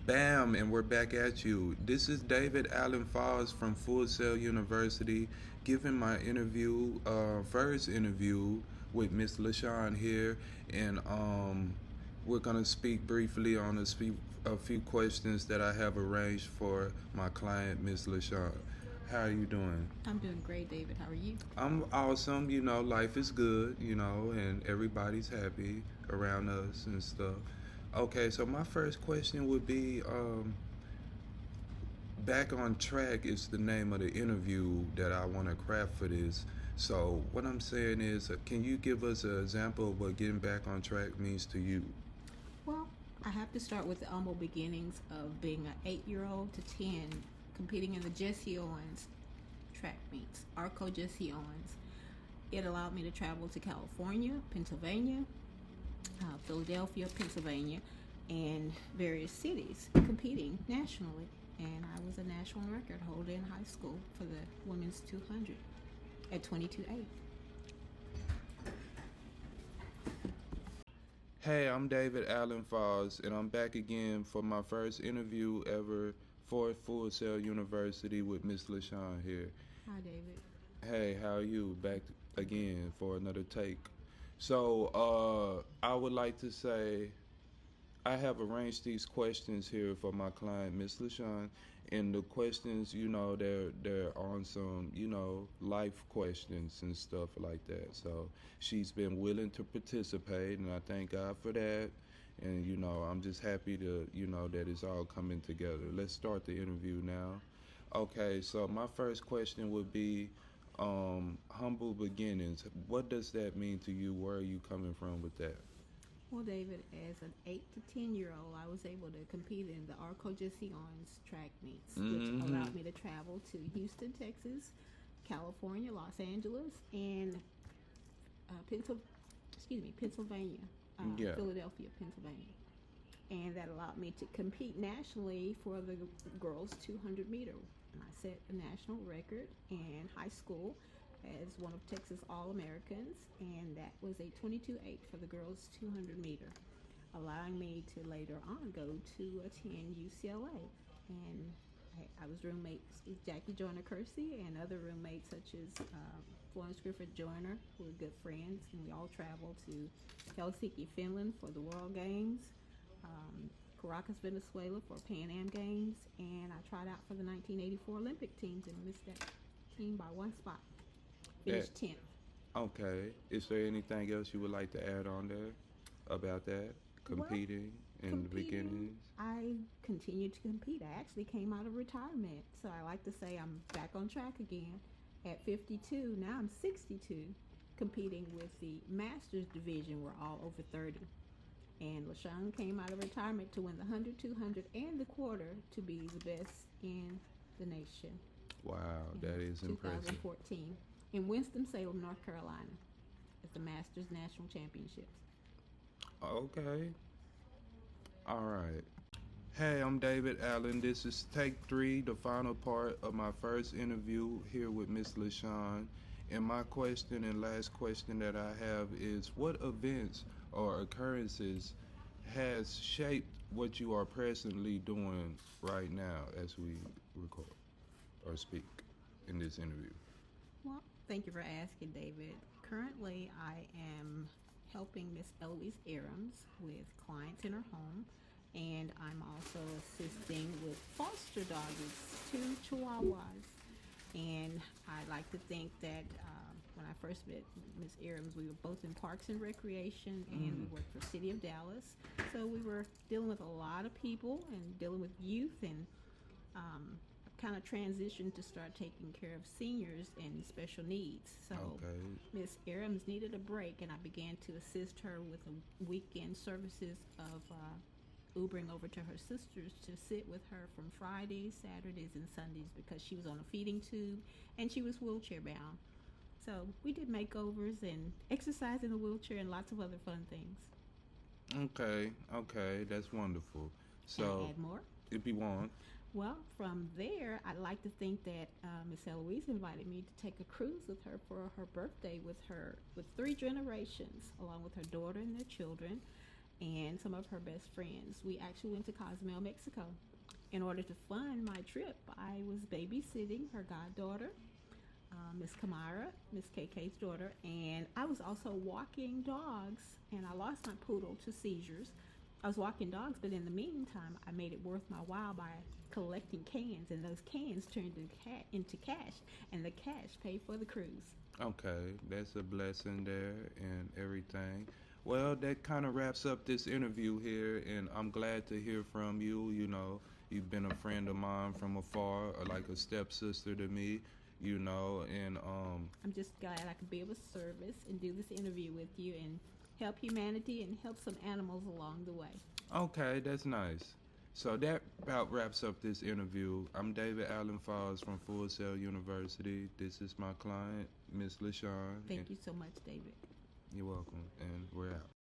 Bam, and we're back at you. This is David Allen Falls from Full Sail University, giving my first interview with Miss La-shon here, and we're gonna speak briefly on a few questions that I have arranged for my client, Miss La-shon. How are you doing? I'm doing great, David. How are you? I'm awesome. Life is good. And everybody's happy around us and stuff. Okay, so my first question would be, back on track is the name of the interview that I want to craft for this. So what I'm saying is, can you give us an example of what getting back on track means to you? Well, I have to start with the humble beginnings of being an 8-year-old to 10, competing in the Jesse Owens track meets, Arco Jesse Owens. It allowed me to travel to California, Pennsylvania, Philadelphia, Pennsylvania, and various cities competing nationally. And I was a national record holder in high school for the women's 200 at 22.8. Hey, I'm David Allen Falls, and I'm back again for my first interview ever for Full Sail University with Miss La-shon here. Hi, David. Hey, how are you? Back again for another take. So, I would like to say I have arranged these questions here for my client, Miss La-shon, and the questions, they're on some, life questions and stuff like that. So she's been willing to participate, and I thank God for that. And I'm just happy to, that it's all coming together. Let's start the interview now. Okay, so my first question would be, humble beginnings. What does that mean to you? Where are you coming from with that? Well, David, as an 8 to 10-year-old, I was able to compete in the Arco Jesse Owens track meets, which allowed me to travel to Houston, Texas, California, Los Angeles, and Pennsylvania, Yeah. Philadelphia, Pennsylvania. And that allowed me to compete nationally for the girls 200 meter. And I set a national record in high school as one of Texas All-Americans, and that was a 22.8 for the girls 200 meter, allowing me to later on go to attend UCLA. And I was roommates with Jackie Joyner Kersey and other roommates such as Florence Griffith Joyner, who were good friends, and we all traveled to Helsinki, Finland for the World Games, Caracas, Venezuela for Pan Am Games, and I tried out for the 1984 Olympic teams and missed that team by one spot. Finished 10th. Okay. Is there anything else you would like to add on there about that? Competing in the beginnings? I continued to compete. I actually came out of retirement. So I like to say I'm back on track again at 52. Now I'm 62, competing with the Masters division. We're all over 30. And La-shon came out of retirement to win the 100, 200, and the quarter to be the best in the nation. Wow, that is impressive. 2014 in Winston-Salem, North Carolina, at the Masters National Championships. Okay. All right. Hey, I'm David Allen. This is take 3, the final part of my first interview here with Miss La-shon. And my question and last question that I have is, what events or occurrences has shaped what you are presently doing right now as we record or speak in this interview? Well, thank you for asking, David. Currently, I am helping Miss Eloise Abrams with clients in her home, and I'm also assisting with foster doggies, 2 Chihuahuas. And I like to think that when I first met Miss Abrams, we were both in Parks and Recreation, and we worked for City of Dallas. So we were dealing with a lot of people and dealing with youth, and kind of transitioned to start taking care of seniors and special needs. So Miss Abrams needed a break, and I began to assist her with a weekend services of Ubering over to her sister's to sit with her from Fridays, Saturdays, and Sundays because she was on a feeding tube and she was wheelchair bound. So we did makeovers and exercise in the wheelchair and lots of other fun things. Okay, that's wonderful. Can So, I add more? if you want, Well, from there, I'd like to think that Miss Eloise invited me to take a cruise with her for her birthday with 3 generations, along with her daughter and their children. and some of her best friends. We actually went to Cozumel, Mexico. In order to fund my trip, I was babysitting her goddaughter, Miss Kamara, Miss KK's daughter, and I was also walking dogs, and I lost my poodle to seizures. I was walking dogs, but in the meantime, I made it worth my while by collecting cans, and those cans turned into cash, and the cash paid for the cruise. Okay, that's a blessing there and everything. Well, that kind of wraps up this interview here, and I'm glad to hear from you. You know, you've been a friend of mine from afar, or like a stepsister to me. You know, and I'm just glad I could be of service and do this interview with you and help humanity and help some animals along the way. okay, that's nice. So that about wraps up this interview. I'm David Allen Falls from Full Sail University. This is my client, Miss La-shon. Thank you so much, David. You're welcome, and we're out.